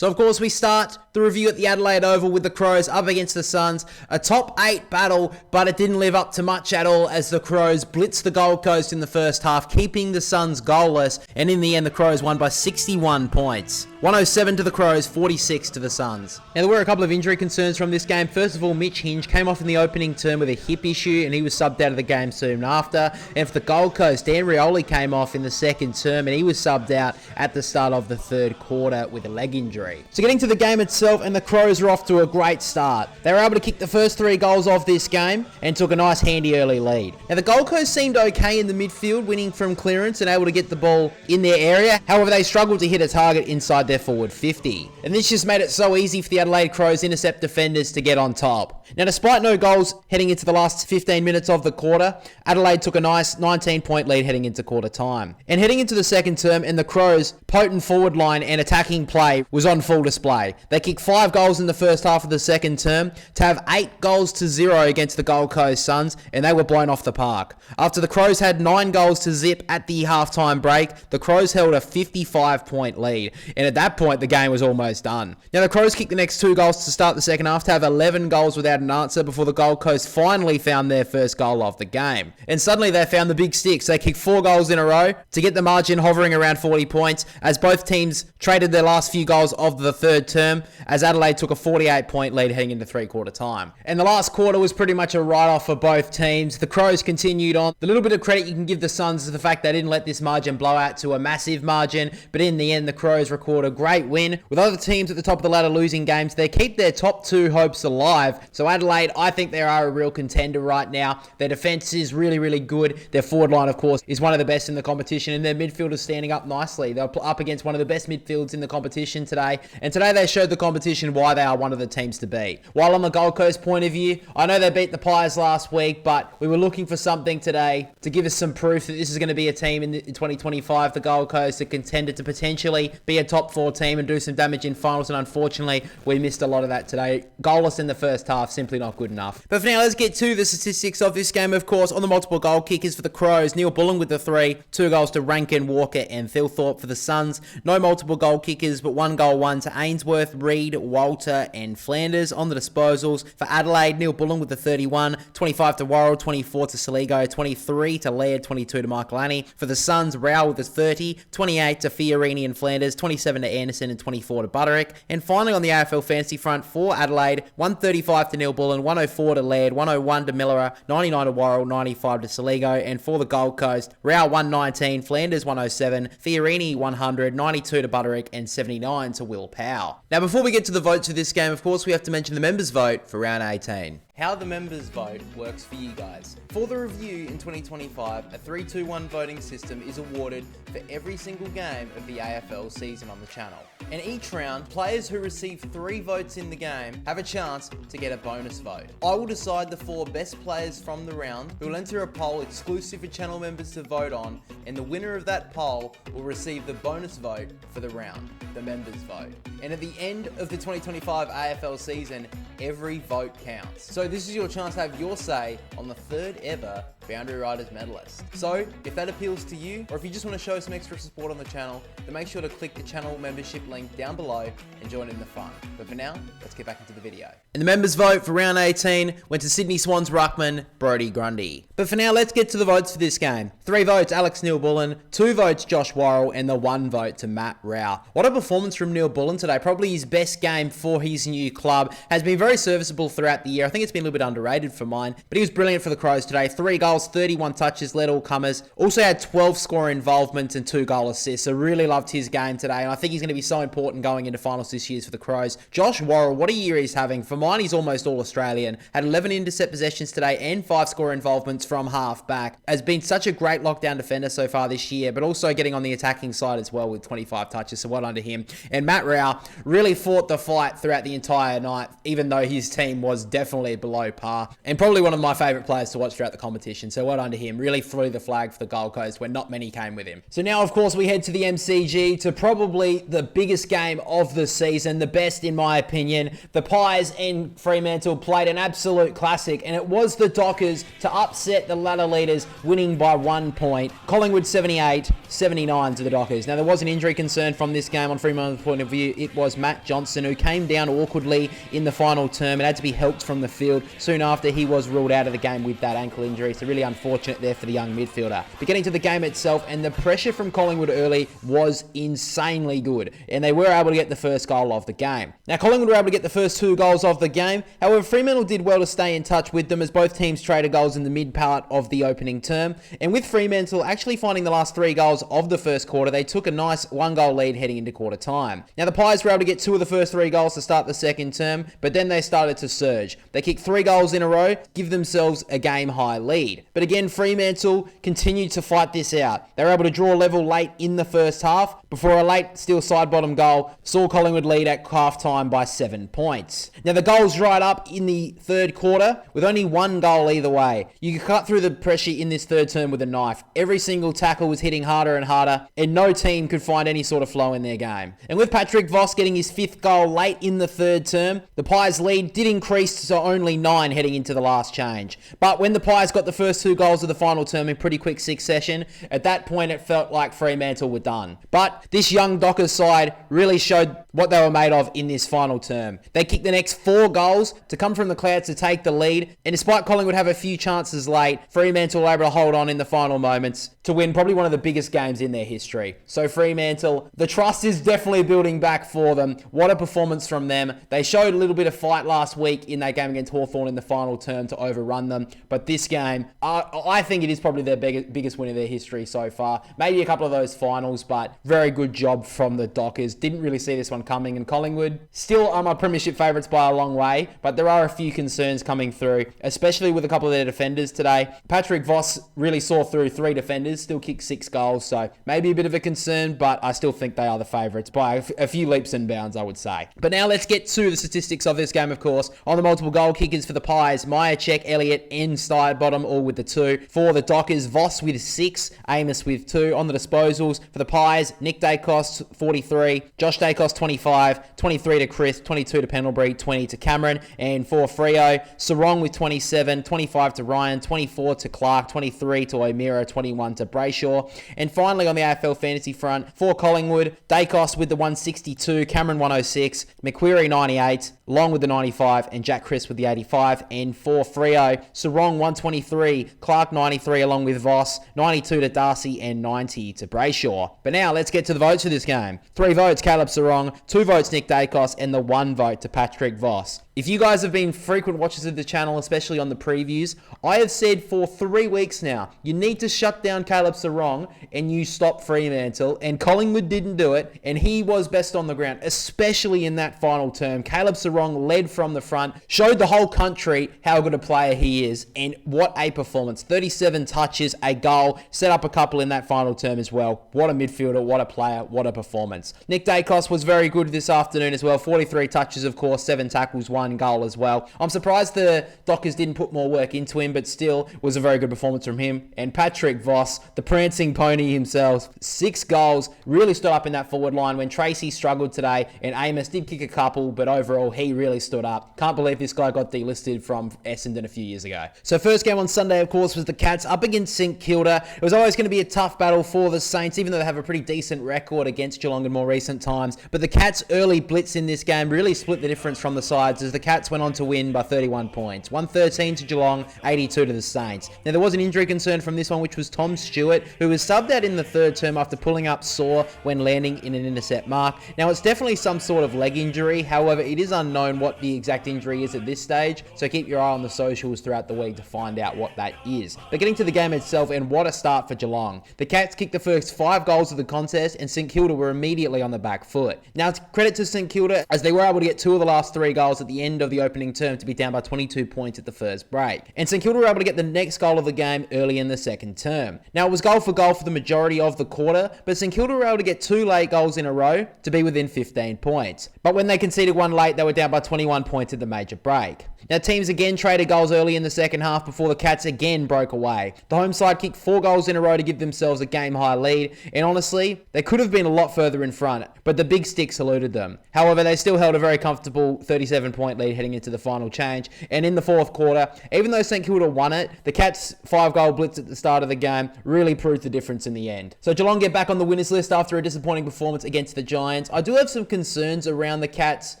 So of course we start the review at the Adelaide Oval with the Crows up against the Suns. A top 8 battle, but it didn't live up to much at all as the Crows blitzed the Gold Coast in the first half, keeping the Suns goalless, and in the end the Crows won by 61 points. 107 to the Crows, 46 to the Suns. Now there were a couple of injury concerns from this game. First of all, Mitch Hinge came off in the opening term with a hip issue and he was subbed out of the game soon after. And for the Gold Coast, Dan Rioli came off in the second term and he was subbed out at the start of the third quarter with a leg injury. So getting to the game itself, and the Crows are off to a great start. They were able to kick the first 3 goals of this game and took a nice handy early lead. Now the Gold Coast seemed okay in the midfield, winning from clearance and able to get the ball in their area. However, they struggled to hit a target inside their forward 50. And this just made it so easy for the Adelaide Crows intercept defenders to get on top. Now despite no goals heading into the last 15 minutes of the quarter, Adelaide took a nice 19-point lead heading into quarter time. And heading into the second term, and the Crows' potent forward line and attacking play was on full display. They kicked 5 goals in the first half of the second term to have 8 goals to 0 against the Gold Coast Suns, and they were blown off the park. After the Crows had 9 goals to zip at the halftime break, the Crows held a 55-point lead, and at that point the game was almost done. Now the Crows kicked the next 2 goals to start the second half to have 11 goals without an answer before the Gold Coast finally found their first goal of the game. And suddenly they found the big sticks. They kicked 4 goals in a row to get the margin hovering around 40 points as both teams traded their last few goals of the third term as Adelaide took a 48-point lead heading into 3-quarter time. And the last quarter was pretty much a write-off for both teams. The Crows continued on. The little bit of credit you can give the Suns is the fact they didn't let this margin blow out to a massive margin, but in the end the Crows record a great win. With other teams at the top of the ladder losing games, they keep their top 2 hopes alive. So Adelaide, I think they are a real contender right now. Their defense is really good. Their forward line, of course, is one of the best in the competition, and their midfield is standing up nicely. They're up against one of the best midfields in the competition today, and today they showed the competition why they are one of the teams to beat. While on the Gold Coast point of view, I know they beat the Pies last week, but we were looking for something today to give us some proof that this is going to be a team in 2025, the Gold Coast, a contender to potentially be a top 4 team and do some damage in finals, and unfortunately we missed a lot of that today. Goalless in the first half, simply not good enough. But for now, let's get to the statistics of this game. Of course, on the multiple goal kickers for the Crows, Neil Bullen with the 3, 2 goals to Rankin, Walker and Thilthorpe. For the Suns, no multiple goal kickers, but 1 goal, 1 to Ainsworth, Reid, Walter and Flanders. On the disposals, for Adelaide, Neil Bullen with the 31, 25 to Worrell, 24 to Saligo, 23 to Laird, 22 to Michaelani. For the Suns, Rowell with the 30, 28 to Fiorini and Flanders, 27 to Anderson and 24 to Butterick. And finally on the AFL fantasy front for Adelaide, 135 to Neil Bullen, 104 to Laird, 101 to Miller, 99 to Worrell, 95 to Saligo. And for the Gold Coast, Rowell 119, Flanders 107, Fiorini 100, 92 to Butterick and 79 to Will Powell. Now before we get to the votes for this game, of course we have to mention the members' vote for round 18. How the members vote works for you guys. For the review in 2025, a 3-2-1 voting system is awarded for every single game of the AFL season on the channel. And each round, players who receive 3 votes in the game have a chance to get a bonus vote. I will decide the 4 best players from the round who will enter a poll exclusive for channel members to vote on, and the winner of that poll will receive the bonus vote for the round, the members vote. And at the end of the 2025 AFL season, every vote counts. So this is your chance to have your say on the 3rd ever Boundary Riders medalist. So if that appeals to you, or if you just want to show some extra support on the channel, then make sure to click the channel membership link down below and join in the fun. But for now, let's get back into the video. And the members vote for round 18 went to Sydney Swans ruckman Brodie Grundy. But for now, let's get to the votes for this game. 3 votes Alex Neil Bullen, 2 votes Josh Worrell, and the 1 vote to Matt Rowell. What a performance from Neil Bullen today. Probably his best game for his new club. Has been very serviceable throughout the year. I think it's been a little bit underrated for mine, but he was brilliant for the Crows today. 3 goals, 31 touches, led all comers. Also had 12 score involvements and 2 goal assists. So really loved his game today, and I think he's going to be so important going into finals this year for the Crows. Josh Worrell, what a year he's having. For mine, he's almost all Australian. Had 11 intercept possessions today and 5 score involvements from half back. Has been such a great lockdown defender so far this year, but also getting on the attacking side as well with 25 touches, so well done to him. And Matt Rowell really fought the fight throughout the entire night, even though his team was definitely below par, and probably one of my favourite players to watch throughout the competition. competition. So well done to him. Really flew the flag for the Gold Coast when not many came with him. So now, of course, we head to the MCG to probably the biggest game of the season, the best in my opinion. The Pies and Fremantle played an absolute classic, and it was the Dockers to upset the ladder leaders, winning by 1 point. Collingwood 78-79 to the Dockers. Now, there was an injury concern from this game on Fremantle's point of view. It was Matt Johnson, who came down awkwardly in the final term and had to be helped from the field soon after he was ruled out of the game with that ankle injury. So really unfortunate there for the young midfielder. But getting to the game itself, and the pressure from Collingwood early was insanely good, and they were able to get the first goal of the game. Now, Collingwood were able to get the first 2 goals of the game. However, Fremantle did well to stay in touch with them as both teams traded goals in the mid part of the opening term. And with Fremantle actually finding the last 3 goals of the first quarter, they took a nice 1-goal lead heading into quarter time. Now, the Pies were able to get 2 of the first 3 goals to start the second term, but then they started to surge. They kicked 3 goals in a row, give themselves a game-high lead. But again, Fremantle continued to fight this out. They were able to draw level late in the first half before a late steel side bottom goal saw Collingwood lead at half-time by 7 points. Now, the goals dried up in the third quarter with only 1 goal either way. You could cut through the pressure in this third term with a knife. Every single tackle was hitting harder and harder, and no team could find any sort of flow in their game. And with Patrick Voss getting his 5th goal late in the third term, the Pies' lead did increase to only 9 heading into the last change. But when the Pies got the first 2 goals of the final term in pretty quick succession, at that point it felt like Fremantle were done. But this young Dockers side really showed what they were made of in this final term. They kicked the next 4 goals to come from the clouds to take the lead, and despite Collingwood have a few chances late, Fremantle were able to hold on in the final moments to win probably one of the biggest games in their history. So Fremantle, the trust is definitely building back for them. What a performance from them. They showed a little bit of fight last week in that game against Hawthorn in the final term to overrun them, but this game, I think it is probably their biggest win of their history so far. Maybe a couple of those finals, but very good job from the Dockers. Didn't really see this one coming, and Collingwood still are my premiership favourites by a long way, but there are a few concerns coming through, especially with a couple of their defenders today. Patrick Voss really saw through 3 defenders, still kicked 6 goals, so maybe a bit of a concern, but I still think they are the favourites by a few leaps and bounds, I would say. But now let's get to the statistics of this game, of course. On the multiple goal kickers for the Pies, Myercheck, Elliott, and Steinbottom all with the 2. For the Dockers, Voss with 6, Amos with 2. On the disposals for the Pies, Nick Dacos 43, Josh Dacos 25, 23 to Chris, 22 to Pendlebury, 20 to Cameron. And for Freo, Sarong with 27, 25 to Ryan, 24 to Clark, 23 to O'Meara, 21 to Brayshaw. And finally on the AFL fantasy front, for Collingwood, Dacos with the 162, Cameron 106, McQuarrie 98, Long with the 95, and Jack Chris with the 85. And for Freo, Sarong 123, Clark 93 along with Voss, 92 to Darcy, and 90 to Brayshaw. But now let's get to the votes for this game. 3 votes Caleb Sarong, 2 votes Nick Dacos, and the 1 vote to Patrick Voss. If you guys have been frequent watchers of the channel, especially on the previews, I have said for 3 weeks now, you need to shut down Caleb Sarong and you stop Fremantle, and Collingwood didn't do it, and he was best on the ground, especially in that final term. Caleb Sarong led from the front, showed the whole country how good a player he is, and what a performance. 37 touches, a goal, set up a couple in that final term as well. What a midfielder, what a player, what a performance. Nick Dacos was very good this afternoon as well. 43 touches, of course, 7 tackles, 1 goal as well. I'm surprised the Dockers didn't put more work into him, but still was a very good performance from him. And Patrick Voss, the prancing pony himself, 6 goals, really stood up in that forward line when Tracy struggled today, and Amos did kick a couple, but overall he really stood up. Can't believe this guy got delisted from Essendon a few years ago. So first game on Sunday, of course, was the Cats up against St Kilda. It was always going to be a tough battle for the Saints, even though they have a pretty decent record against Geelong in more recent times. But the Cats' early blitz in this game really split the difference from the sides, as the Cats went on to win by 31 points. 113 to Geelong, 82 to the Saints. Now, there was an injury concern from this one, which was Tom Stewart, who was subbed out in the third term after pulling up sore when landing in an intercept mark. Now, it's definitely some sort of leg injury. However, it is unknown what the exact injury is at this stage, so keep your eye on the socials throughout the week to find out what that is. But getting to the game itself, and what a start for Geelong. The Cats kicked the first 5 goals of the contest, and St Kilda were immediately on the back foot. Now, credit to St Kilda, as they were able to get 2 of the last 3 goals at the end of the opening term to be down by 22 points at the first break. And St Kilda were able to get the next goal of the game early in the second term. Now, it was goal for the majority of the quarter, but St Kilda were able to get 2 late goals in a row to be within 15 points. But when they conceded 1 late, they were down by 21 points at the major break. Now, teams again traded goals early in the second half before the Cats again again broke away. The home side kicked 4 goals in a row to give themselves a game-high lead, and honestly, they could have been a lot further in front, but the big sticks eluded them. However, they still held a very comfortable 37-point lead heading into the final change, and in the fourth quarter, even though St Kilda won it, the Cats' 5-goal blitz at the start of the game really proved the difference in the end. So Geelong get back on the winners list after a disappointing performance against the Giants. I do have some concerns around the Cats,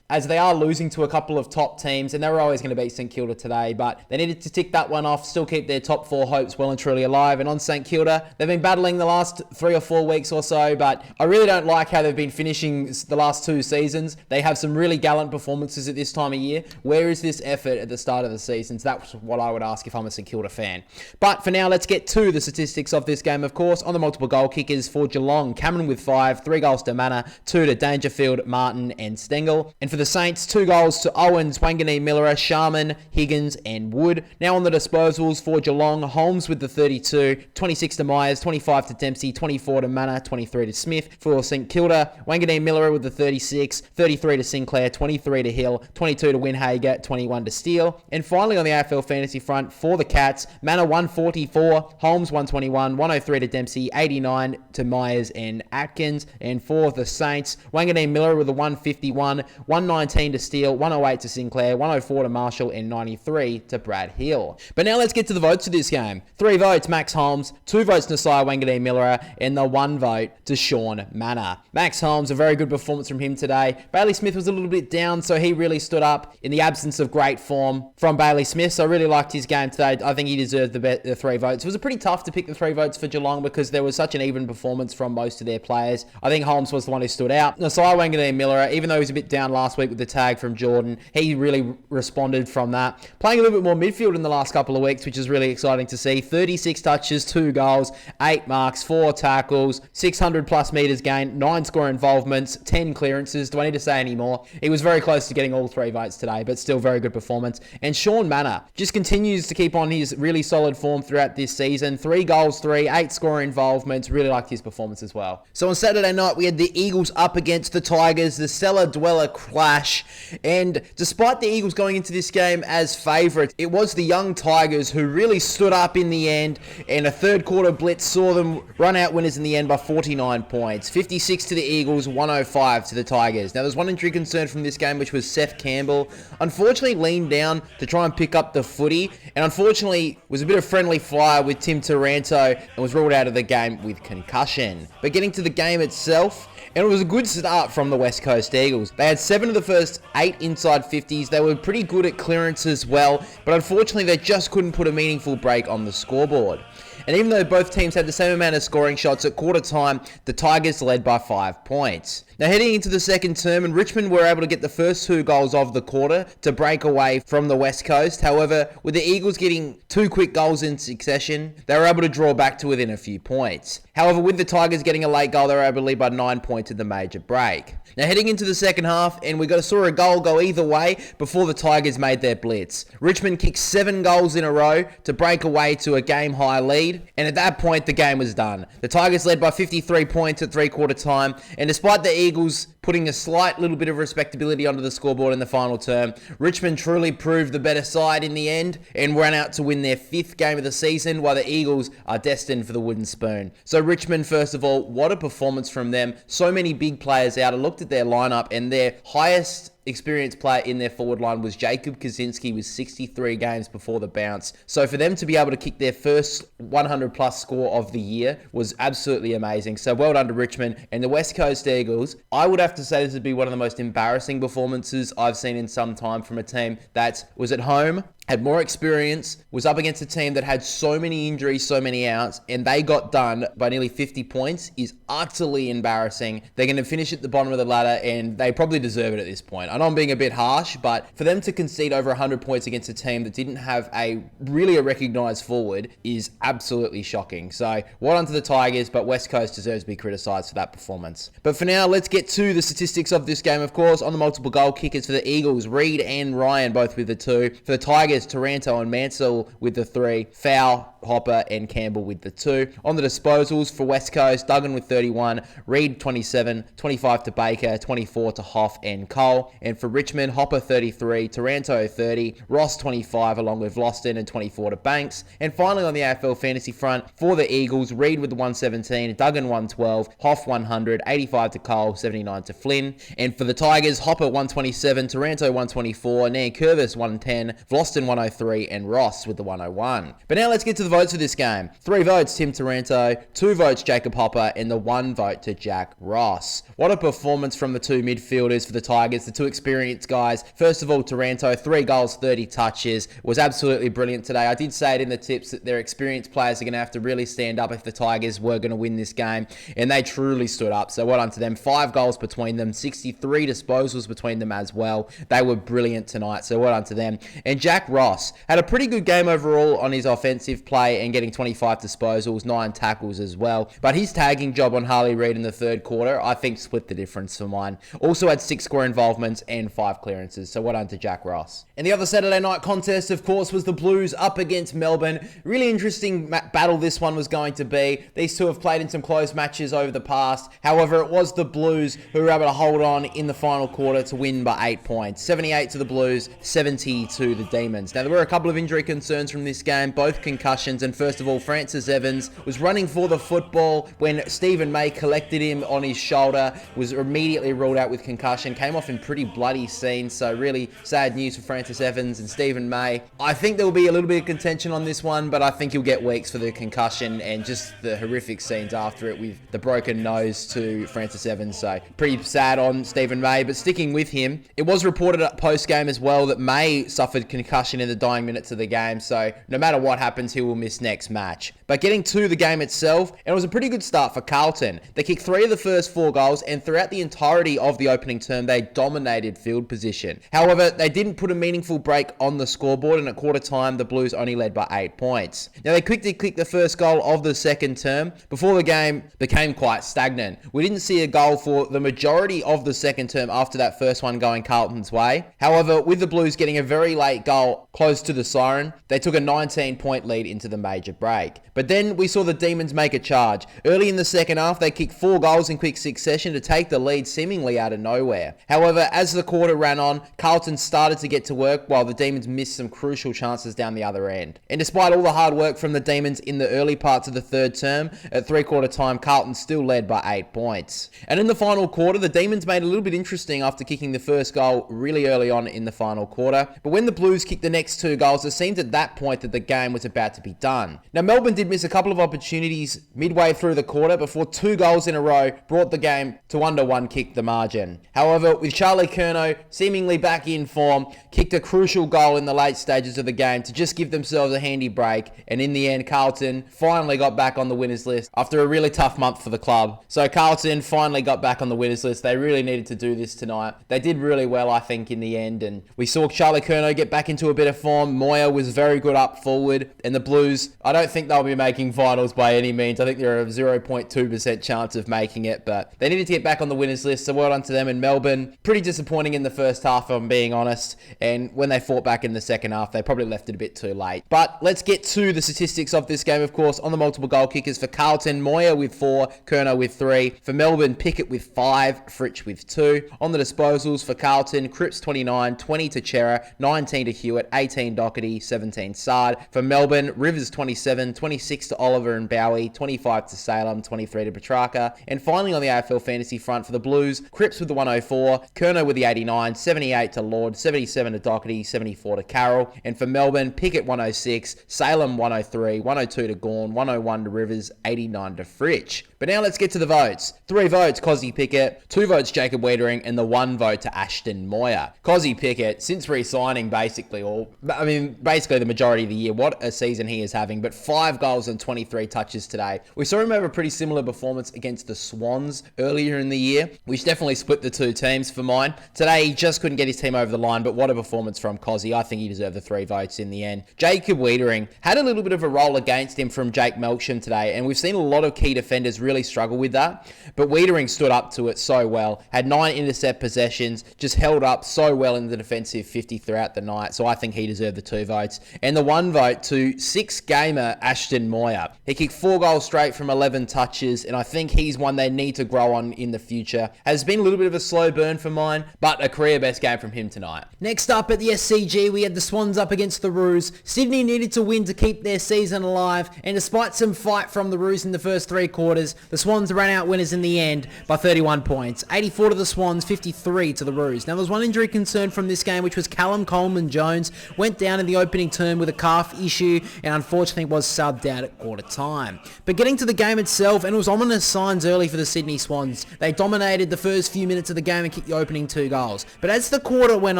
as they are losing to a couple of top teams, and they were always going to beat St Kilda today, but they needed to tick that one off, still keep their top 4 hopes well and truly alive. And on St Kilda, they've been battling the last 3 or 4 weeks or so, but I really don't like how they've been finishing the last 2 seasons. They have some really gallant performances at this time of year. Where is this effort at the start of the seasons? That's what I would ask if I'm a St Kilda fan. But for now, let's get to the statistics of this game, of course. On the multiple goal kickers for Geelong, Cameron with 5, 3 goals to Manor, 2 to Dangerfield, Martin and Stengel. And for the Saints, 2 goals to Owens, Wanganeen, Miller, Sharman, Higgins and Wood. Now on the disposals for Geelong, Holmes with the 32, 26 to Myers, 25 to Dempsey, 24 to Manor, 23 to Smith. For St Kilda, Wanganeen, Miller with the 36, 33 to Sinclair, 23 to Hill, 22 to Winhager, 21 to Steele. And finally on the AFL fantasy front for the Cats, Manor 144, Holmes 121, 103 to Dempsey, 89 to Myers and Atkins. And for the Saints, Wanganeen, Miller with a 151, 119 to Steele, 108 to Sinclair, 104 to Marshall and 93 to Brad Hill. But now let's get to the votes for this game. 3 votes, Max Holmes, 2 votes, Nasiah Wanganeen Miller, and the 1 vote to Sean Manor. Max Holmes, a very good performance from him today. Bailey Smith was a little bit down, so he really stood up in the absence of great form from Bailey Smith, so I really liked his game today. I think he deserved the 3 votes. It was pretty tough to pick the 3 votes for Geelong because there was such an even performance from most of their players. I think Holmes was the one who stood out. Nasiah Wanganeen Miller, even though he was a bit down last week with the tag from Jordan, he really responded from that. Playing a little bit more midfield in the last couple of weeks, which is really exciting to see. 36 touches, 2 goals, 8 marks, 4 tackles, 600 plus metres gained, 9 score involvements, 10 clearances. Do I need to say any more? He was very close to getting all 3 votes today, but still very good performance. And Sean Manor just continues to keep on his really solid form throughout this season. 3 goals, 8 score involvements. Really liked his performance as well. So on Saturday night, we had the Eagles up against the Tigers, the cellar-dweller clash. And despite the Eagles going into this game as favourites, it was the young Tigers who really stood up in the end, and a third quarter blitz saw them run out winners in the end by 49 points. 56 to the Eagles, 105 to the Tigers. Now, there's one injury concern from this game, which was Seth Campbell. Unfortunately, leaned down to try and pick up the footy, and unfortunately was a bit of friendly fire with Tim Taranto and was ruled out of the game with concussion. But getting to the game itself, and it was a good start from the West Coast Eagles. They had 7 of the first 8 inside 50s. They were pretty good at clearance as well, but unfortunately they just couldn't put a meaningful break on the scoreboard. And even though both teams had the same amount of scoring shots at quarter time, the Tigers led by 5 points. Now heading into the second term, and Richmond were able to get the first 2 goals of the quarter to break away from the West Coast. However, with the Eagles getting 2 quick goals in succession, they were able to draw back to within a few points. However, with the Tigers getting a late goal, they were able to lead by 9 points at the major break. Now heading into the second half, and we saw a goal go either way before the Tigers made their blitz. Richmond kicked 7 goals in a row to break away to a game-high lead, and at that point, the game was done. The Tigers led by 53 points at 3-quarter time, and despite the Eagles putting a slight little bit of respectability onto the scoreboard in the final term, Richmond truly proved the better side in the end and ran out to win their 5th game of the season, while the Eagles are destined for the wooden spoon. So Richmond, first of all, what a performance from them. So many big players out. I looked at their lineup, and their highest experienced player in their forward line was Jacob Kaczynski with 63 games before the bounce. So for them to be able to kick their first 100 plus score of the year was absolutely amazing. So well done to Richmond. And the West Coast Eagles, I would have to say this would be one of the most embarrassing performances I've seen in some time from a team that was at home, had more experience, was up against a team that had so many injuries, so many outs, and they got done by nearly 50 points is utterly embarrassing. They're going to finish at the bottom of the ladder, and they probably deserve it at this point. I know I'm being a bit harsh, but for them to concede over 100 points against a team that didn't have a recognised forward is absolutely shocking. So well done to the Tigers, but West Coast deserves to be criticised for that performance. But for now, let's get to the statistics of this game, of course. On the multiple goal kickers for the Eagles, Reid and Ryan both with the 2. For the Tigers, Taranto and Mansell with the 3. Foul, Hopper and Campbell with the 2. On the disposals for West Coast, Duggan with 31, Reid 27, 25 to Baker, 24 to Hoff and Cole. And for Richmond, Hopper 33, Taranto 30, Ross 25 along with Loston and 24 to Banks. And finally on the AFL fantasy front, for the Eagles, Reid with the 117, Duggan 112, Hoff 100, 85 to Cole, 79 to Flynn. And for the Tigers, Hopper 127, Taranto 124, Nankervis 110, Vloston 103, and Ross with the 101. But now let's get to the votes for this game. 3 votes, Tim Taranto, 2 votes, Jacob Hopper, and the 1 vote to Jack Ross. What a performance from the 2 midfielders for the Tigers, the 2 experienced guys. First of all, Taranto, 3 goals, 30 touches, was absolutely brilliant today. I did say it in the tips that their experienced players are going to have to really stand up if the Tigers were going to win this game, and they truly stood up. So well done to them. 5 goals between them, 63 disposals between them as well. They were brilliant tonight, so well done to them. And Jack Ross had a pretty good game overall on his offensive play and getting 25 disposals, 9 tackles as well. But his tagging job on Harley Reid in the third quarter, I think, split the difference for mine. Also had 6 score involvements and 5 clearances, so well done to Jack Ross. And the other Saturday night contest, of course, was the Blues up against Melbourne. Really interesting battle this one was going to be. These two have played in some close matches over the past. However, it was the Blues who were able to hold on in the final quarter to win by 8 points. 78 to the Blues, 70 to the Demons. Now, there were a couple of injury concerns from this game, both concussions. And first of all, Francis Evans was running for the football when Stephen May collected him on his shoulder, was immediately ruled out with concussion, came off in pretty bloody scenes. So really sad news for Francis Evans and Stephen May. I think there will be a little bit of contention on this one, but I think he'll get weeks for the concussion and just the horrific scenes after it with the broken nose to Francis Evans. So pretty sad on Stephen May, but sticking with him, it was reported at post-game as well that May suffered concussion in the dying minutes of the game. So no matter what happens, he will miss next match. But getting to the game itself, it was a pretty good start for Carlton. They kicked 3 of the first 4 goals, and throughout the entirety of the opening term, they dominated field position. However, they didn't put a meaningful break on the scoreboard, and at quarter time, the Blues only led by 8 points. Now, they quickly kicked the first goal of the second term before the game became quite stagnant. We didn't see a goal for the majority of the second term after that first one going Carlton's way. However, with the Blues getting a very late goal close to the siren, they took a 19-point lead into the major break. But then we saw the Demons make a charge. Early in the second half, they kicked 4 goals in quick succession to take the lead seemingly out of nowhere. However, as the quarter ran on, Carlton started to get to work while the Demons missed some crucial chances down the other end. And despite all the hard work from the Demons in the early parts of the third term, at 3/4 time, Carlton still led by 8 points. And in the final quarter, the Demons made it a little bit interesting after kicking the first goal really early on in the final quarter. But when the Blues kicked the next 2 goals, it seemed at that point that the game was about to be done. Now, Melbourne did miss a couple of opportunities midway through the quarter before 2 goals in a row brought the game to under 1 kick the margin. However, with Charlie Curnow seemingly back in form, kicked a crucial goal in the late stages of the game to just give themselves a handy break, and in the end, Carlton finally got back on the winners list after a really tough month for the club. So Carlton finally got back on the winners list. They really needed to do this tonight. They did really well, I think, in the end, and we saw Charlie Curnow get back into a bit of form. Moyer was very good up forward, and the Blues, I don't think they'll be making finals by any means. I think they're a 0.2% chance of making it, but they needed to get back on the winners list, so well done to them. In Melbourne, pretty disappointing in the first half, if I'm being honest, and when they fought back in the second half, they probably left it a bit too late. But let's get to the statistics of this game, of course. On the multiple goal kickers for Carlton, Moyer with 4, Curnow with 3. For Melbourne, Pickett with 5, Fritsch with 2. On the disposals for Carlton, Cripps 29, 20 to Chera, 19 to Hewitt, 18 Doherty, 17 Sard. For Melbourne, Rivers 27, 26 to Oliver and Bowie, 25 to Salem, 23 to Petrarca. And finally on the AFL fantasy front for the Blues, Cripps with the 104, Curnow with the 89, 78 to Lord, 77 to Doherty, 74 to Carroll. And for Melbourne, Pickett 106, Salem 103, 102 to Gawn, 101 to Rivers, 89 to Fritsch. But now let's get to the votes. 3 votes, Cozzy Pickett, 2 votes, Jacob Wiedering, and the 1 vote to Ashton Moyer. Cozzy Pickett, since re-signing basically the majority of the year, what a season he is having, but 5 goals and 23 touches today. We saw him have a pretty similar performance against the Swans earlier in the year, which definitely split the 2 teams for mine. Today, he just couldn't get his team over the line, but what a performance from Cozzy. I think he deserved the 3 votes in the end. Jacob Wiedering had a little bit of a roll against him from Jake Melksham today, and we've seen a lot of key defenders really struggle with that, but Wiedering stood up to it so well, had 9 intercept possessions, just held up so well in the defensive 50 throughout the night, so I think he deserved the 2 votes. And the 1 vote to 6-gamer Ashton Brendan Moyer. He kicked 4 goals straight from 11 touches, and I think he's one they need to grow on in the future. Has been a little bit of a slow burn for mine, but a career best game from him tonight. Next up at the SCG, we had the Swans up against the Roos. Sydney needed to win to keep their season alive, and despite some fight from the Roos in the first 3 quarters, the Swans ran out winners in the end by 31 points. 84 to the Swans, 53 to the Roos. Now, there was one injury concern from this game, which was Callum Coleman-Jones. Went down in the opening term with a calf issue, and unfortunately was subbed out at quarter time. But getting to the game itself, and it was ominous signs early for the Sydney Swans. They dominated the first few minutes of the game and kicked the opening 2 goals. But as the quarter went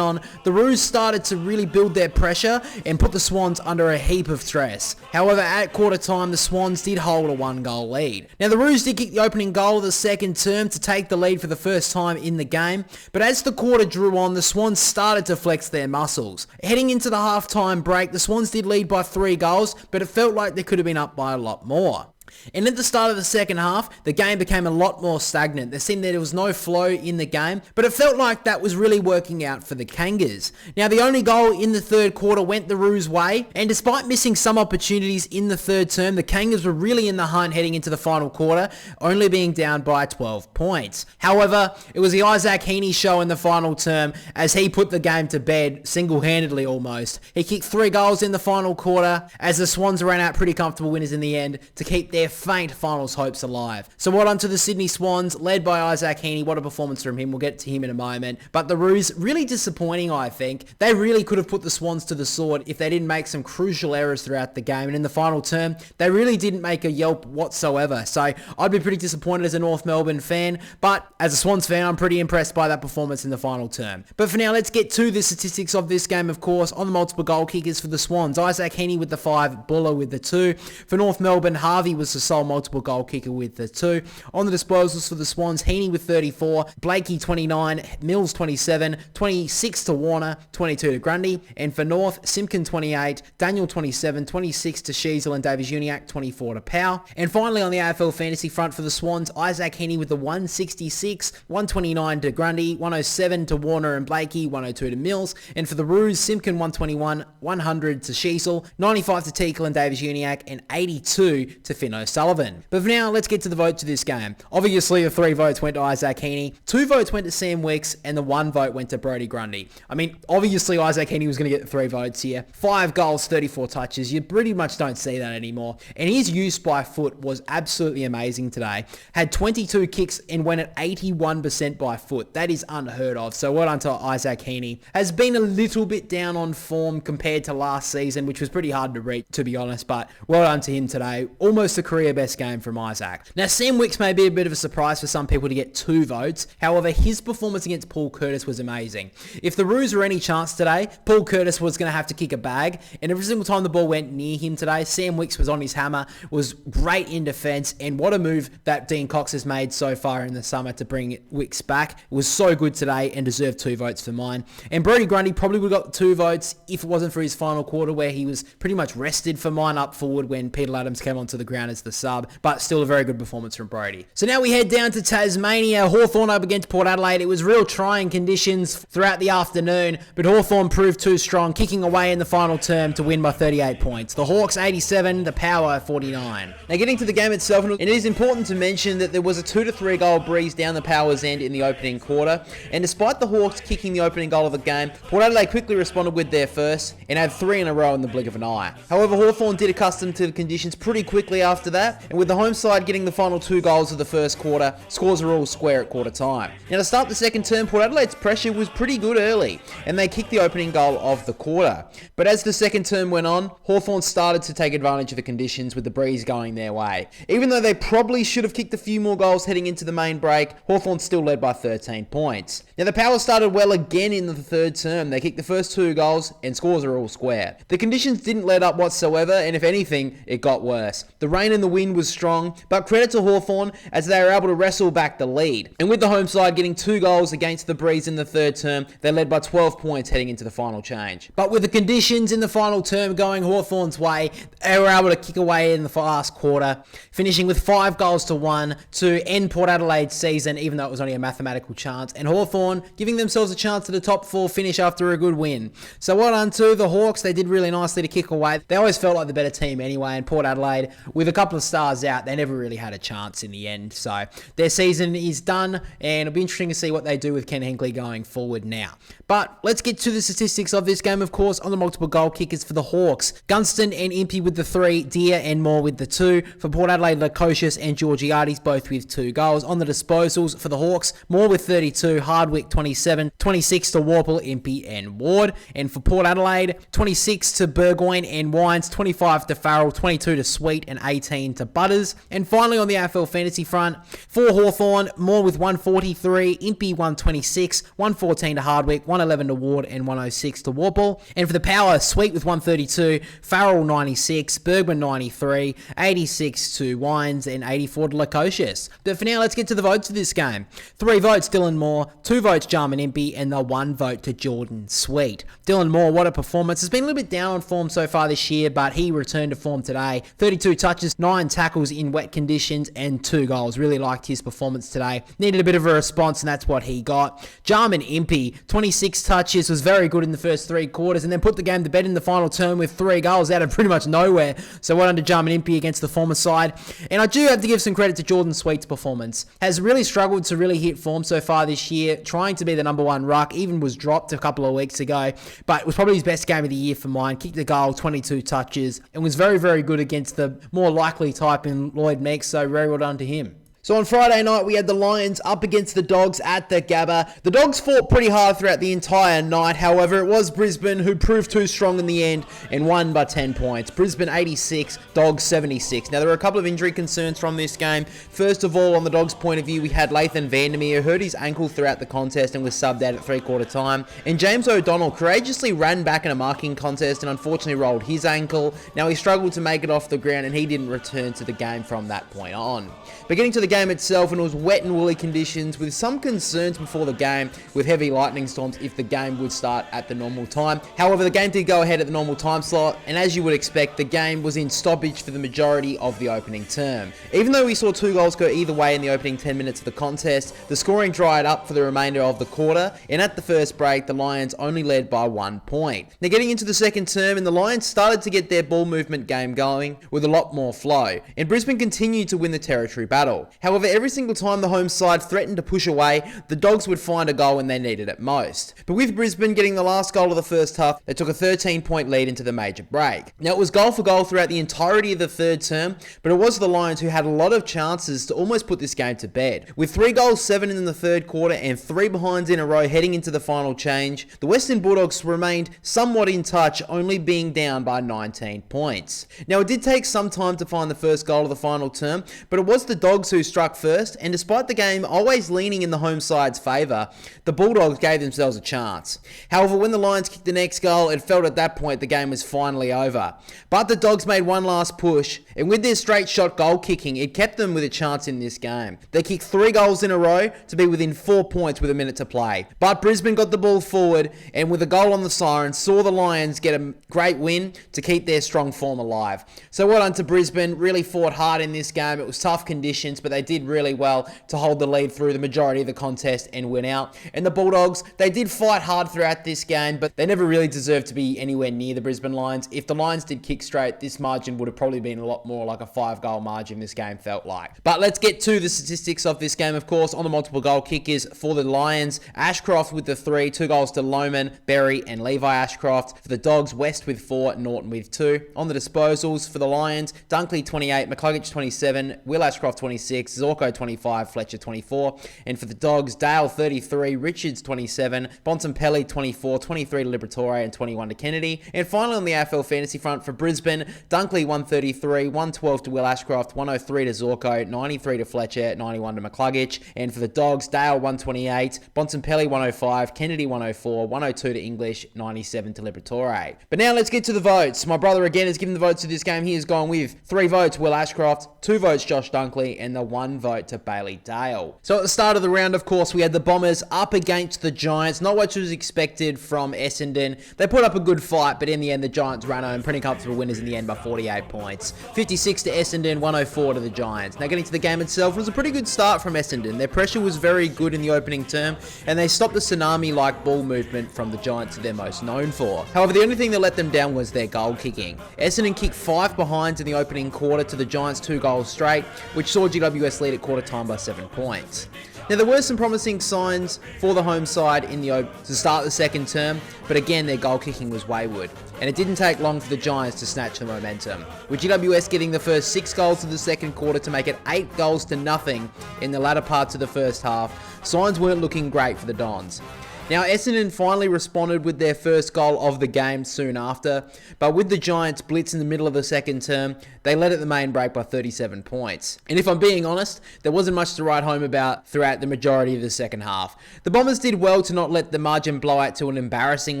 on, the Roos started to really build their pressure and put the Swans under a heap of stress. However, at quarter time, the Swans did hold a 1-goal lead. Now, the Roos did kick the opening goal of the second term to take the lead for the first time in the game. But as the quarter drew on, the Swans started to flex their muscles. Heading into the halftime break, the Swans did lead by 3 goals, but it felt like they could have been up by a lot more. And at the start of the second half, the game became a lot more stagnant. There seemed that there was no flow in the game, but it felt like that was really working out for the Kangas. Now, the only goal in the third quarter went the Roos' way, and despite missing some opportunities in the third term, the Kangas were really in the hunt heading into the final quarter, only being down by 12 points. However, it was the Isaac Heaney show in the final term as he put the game to bed single-handedly almost. He kicked 3 goals in the final quarter as the Swans ran out pretty comfortable winners in the end to keep their faint finals hopes alive. So well done to the Sydney Swans, led by Isaac Heaney. What a performance from him. We'll get to him in a moment. But the Roos, really disappointing, I think. They really could have put the Swans to the sword if they didn't make some crucial errors throughout the game. And in the final term, they really didn't make a yelp whatsoever. So I'd be pretty disappointed as a North Melbourne fan. But as a Swans fan, I'm pretty impressed by that performance in the final term. But for now, let's get to the statistics of this game, of course. On the multiple goal kickers for the Swans, Isaac Heaney with the 5, Buller with the 2. For North Melbourne, Harvey was the sole multiple goal kicker with the 2. On the disposals for the Swans, Heaney with 34, Blakey 29, Mills 27, 26 to Warner, 22 to Grundy. And for North, Simpkin 28, Daniel 27, 26 to Sheasel and Davies Uniacke, 24 to Powell. And finally on the AFL fantasy front for the Swans, Isaac Heaney with the 166, 129 to Grundy, 107 to Warner and Blakey, 102 to Mills. And for the Roos, Simpkin 121, 100 to Sheasel, 95 to Teakle and Davies Uniacke, and 82 to Finn O'Sullivan. But for now, let's get to the votes of this game. Obviously, the 3 votes went to Isaac Heaney, 2 votes went to Sam Wicks, and the 1 vote went to Brodie Grundy. I mean, obviously, Isaac Heaney was going to get the 3 votes here. 5 goals, 34 touches. You pretty much don't see that anymore. And his use by foot was absolutely amazing today. Had 22 kicks and went at 81% by foot. That is unheard of. So well done to Isaac Heaney. Has been a little bit down on form compared to last season, which was pretty hard to read, to be honest. But well done to him today. Almost a career best game from Isaac. Now, Sam Wicks may be a bit of a surprise for some people to get 2 votes. However, his performance against Paul Curtis was amazing. If the Roos were any chance today, Paul Curtis was going to have to kick a bag, and every single time the ball went near him today, Sam Wicks was on his hammer, was great in defence, and what a move that Dean Cox has made so far in the summer to bring Wicks back. It was so good today and deserved 2 votes for mine. And Brodie Grundy probably would have got 2 votes if it wasn't for his final quarter where he was pretty much rested for mine up forward when Peter Adams came onto the ground as the sub, but still a very good performance from Brodie. So now we head down to Tasmania. Hawthorn up against Port Adelaide. It was real trying conditions throughout the afternoon, but Hawthorn proved too strong, kicking away in the final term to win by 38 points. The Hawks 87, the Power 49. Now getting to the game itself, it is important to mention that there was a 2 to 3 goal breeze down the Power's end in the opening quarter, and despite the Hawks kicking the opening goal of the game, Port Adelaide quickly responded with their first and had 3 in a row in the blink of an eye. However, Hawthorn did accustom to the conditions pretty quickly after that, and with the home side getting the final 2 goals of the first quarter, scores are all square at quarter time. Now to start the second term, Port Adelaide's pressure was pretty good early, and they kicked the opening goal of the quarter. But as the second term went on, Hawthorn started to take advantage of the conditions with the breeze going their way. Even though they probably should have kicked a few more goals heading into the main break, Hawthorn still led by 13 points. Now the Power started well again in the third term. They kicked the first 2 goals and scores are all square. The conditions didn't let up whatsoever, and if anything, it got worse. The rain rain and the wind was strong, but credit to Hawthorn as they were able to wrestle back the lead. And with the home side getting 2 goals against the Breeze in the third term, they led by 12 points heading into the final change. But with the conditions in the final term going Hawthorn's way, they were able to kick away in the last quarter, finishing with 5 goals to 1 to end Port Adelaide's season, even though it was only a mathematical chance, and Hawthorn giving themselves a chance to the top 4 finish after a good win. So well done to the Hawks. They did really nicely to kick away. They always felt like the better team anyway, and Port Adelaide, with a couple of stars out, they never really had a chance in the end. So their season is done, and it'll be interesting to see what they do with Ken Hinkley going forward now. But let's get to the statistics of this game, of course, on the multiple goal kickers for the Hawks. Gunston and Impey with the 3, Deer and Moore with the 2. For Port Adelaide, Lukosius and Georgiades both with 2 goals. On the disposals for the Hawks, Moore with 32, Hardwick 27, 26 to Warple, Impey and Ward. And for Port Adelaide, 26 to Burgoyne and Wines, 25 to Farrell, 22 to Sweet and 18 to Butters. And finally on the AFL fantasy front, for Hawthorn, Moore with 143, Impey 126, 114 to Hardwick, 111 to Ward and 106 to Warple. And for the Power, Sweet with 132, Farrell 96, Bergman 93, 86 to Wines and 84 to Lukosius. But for now, let's get to the votes for this game. 3 votes Dylan Moore, 2 votes Jarman Impey, and the 1 vote to Jordan Sweet. Dylan Moore, what a performance. Has been a little bit down on form so far this year, but he returned to form today. 32 touches, 9 tackles in wet conditions, and 2 goals. Really liked his performance today. Needed a bit of a response, and that's what he got. Jarman Impey, 26 touches, was very good in the first 3 quarters, and then put the game to bed in the final term with 3 goals out of pretty much nowhere. So well done to Jarman Impey against the former side. And I do have to give some credit to Jordan Sweet's performance. Has really struggled to really hit form so far this year, trying to be the number 1 ruck, even was dropped a couple of weeks ago, but it was probably his best game of the year for mine. Kicked the goal, 22 touches, and was very, very good against the more likely type in Lloyd Meeks, so very well done to him. So on Friday night, we had the Lions up against the Dogs at the Gabba. The Dogs fought pretty hard throughout the entire night. However, it was Brisbane who proved too strong in the end and won by 10 points. Brisbane 86, Dogs 76. Now, there were a couple of injury concerns from this game. First of all, on the Dogs' point of view, we had Lathan Vandermeer, who hurt his ankle throughout the contest and was subbed out at 3/4 time. And James O'Donnell courageously ran back in a marking contest and unfortunately rolled his ankle. Now, he struggled to make it off the ground and he didn't return to the game from that point on. But getting to the game itself, and it was wet and woolly conditions with some concerns before the game with heavy lightning storms if the game would start at the normal time. However, the game did go ahead at the normal time slot, and as you would expect, the game was in stoppage for the majority of the opening term. Even though we saw 2 goals go either way in the opening 10 minutes of the contest, the scoring dried up for the remainder of the quarter, and at the first break, the Lions only led by 1 point. Now, getting into the second term, and the Lions started to get their ball movement game going with a lot more flow, and Brisbane continued to win the territory battle. However, every single time the home side threatened to push away, the Dogs would find a goal when they needed it most. But with Brisbane getting the last goal of the first half, they took a 13-point lead into the major break. Now, it was goal for goal throughout the entirety of the third term, but it was the Lions who had a lot of chances to almost put this game to bed. With 3 goals, 7 in the third quarter, and 3 behinds in a row heading into the final change, the Western Bulldogs remained somewhat in touch, only being down by 19 points. Now, it did take some time to find the first goal of the final term, but it was the Dogs who struck first, and despite the game always leaning in the home side's favour, the Bulldogs gave themselves a chance. However, when the Lions kicked the next goal, it felt at that point the game was finally over. But the Dogs made one last push, and with their straight shot goal kicking, it kept them with a chance in this game. They kicked 3 goals in a row to be within 4 points with a minute to play. But Brisbane got the ball forward, and with a goal on the siren, saw the Lions get a great win to keep their strong form alive. So well done to Brisbane, really fought hard in this game. It was tough conditions, but they did really well to hold the lead through the majority of the contest and win out. And the Bulldogs, they did fight hard throughout this game, but they never really deserved to be anywhere near the Brisbane Lions. If the Lions did kick straight, this margin would have probably been a lot more like a 5-goal margin this game felt like. But let's get to the statistics of this game, of course. On the multiple goal kickers for the Lions, Ashcroft with the 3, 2 goals to Lohman, Berry and Levi Ashcroft. For the Dogs, West with 4, Norton with 2. On the disposals for the Lions, Dunkley 28, McCluggage 27, Will Ashcroft 26, 26, Zorko 25, Fletcher 24. And for the Dogs, Dale 33, Richards 27, Bontempelli 24, 23 to Liberatore and 21 to Kennedy. And finally on the AFL fantasy front for Brisbane, Dunkley 133, 112 to Will Ashcroft, 103 to Zorko, 93 to Fletcher, 91 to McCluggage. And for the Dogs, Dale 128, Bontempelli 105, Kennedy 104, 102 to English, 97 to Liberatore. But now let's get to the votes. My brother again has given the votes to this game. He has gone with 3 votes Will Ashcroft, 2 votes Josh Dunkley, and the 1 vote to Bailey Dale. So at the start of the round, of course, we had the Bombers up against the Giants. Not much was expected from Essendon. They put up a good fight, but in the end, the Giants ran home, pretty comfortable winners in the end by 48 points. 56 to Essendon, 104 to the Giants. Now getting to the game itself, it was a pretty good start from Essendon. Their pressure was very good in the opening term, and they stopped the tsunami-like ball movement from the Giants that they're most known for. However, the only thing that let them down was their goal kicking. Essendon kicked 5 behinds in the opening quarter to the Giants' 2 goals straight, which saw GWS lead at quarter time by 7 points. Now, there were some promising signs for the home side to start the second term, but again, their goal kicking was wayward, and it didn't take long for the Giants to snatch the momentum, with GWS getting the first 6 goals of the second quarter to make it 8 goals to nothing in the latter parts of the first half. Signs weren't looking great for the Dons. Now, Essendon finally responded with their first goal of the game soon after, but with the Giants' blitz in the middle of the second term, they led at the main break by 37 points. And if I'm being honest, there wasn't much to write home about throughout the majority of the second half. The Bombers did well to not let the margin blow out to an embarrassing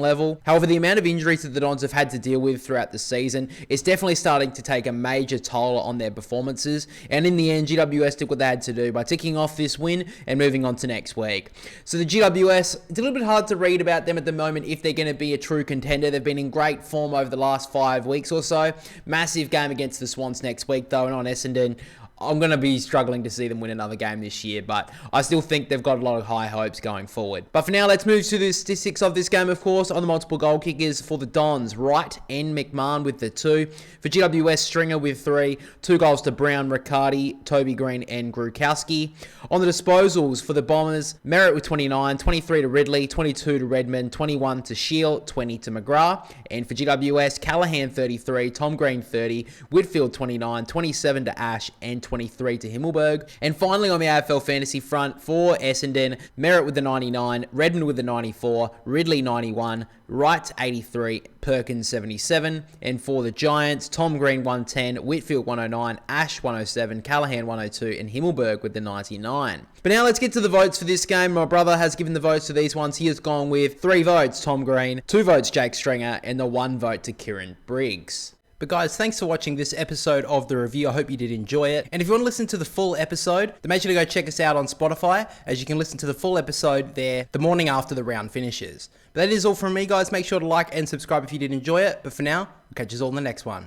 level. However, the amount of injuries that the Dons have had to deal with throughout the season is definitely starting to take a major toll on their performances. And in the end, GWS did what they had to do by ticking off this win and moving on to next week. So the GWS, it's a little bit hard to read about them at the moment if they're going to be a true contender. They've been in great form over the last 5 weeks or so. Massive game against the Swans next week, though, and on Essendon. I'm going to be struggling to see them win another game this year, but I still think they've got a lot of high hopes going forward. But for now, let's move to the statistics of this game, of course. On the multiple goal kickers for the Dons, Wright and McMahon with the 2. For GWS, Stringer with 3. 2 goals to Brown, Riccardi, Toby Green and Grukowski. On the disposals for the Bombers, Merritt with 29, 23 to Ridley, 22 to Redmond, 21 to Shield, 20 to McGrath. And for GWS, Callaghan 33, Tom Green 30, Whitfield 29, 27 to Ash and 23 to Himmelberg. And finally on the AFL fantasy front for Essendon, Merritt with the 99, Redmond with the 94, Ridley 91, Wright 83, Perkins 77. And for the Giants, Tom Green 110, Whitfield 109, Ash 107, Callaghan 102 and Himmelberg with the 99. But now let's get to the votes for this game. My brother has given the votes to these ones. He has gone with 3 votes Tom Green, 2 votes Jake Stringer and the 1 vote to Kieran Briggs. But guys, thanks for watching this episode of the review. I hope you did enjoy it. And if you want to listen to the full episode, then make sure to go check us out on Spotify, as you can listen to the full episode there the morning after the round finishes. But that is all from me, guys. Make sure to like and subscribe if you did enjoy it. But for now, we'll catch you all in the next one.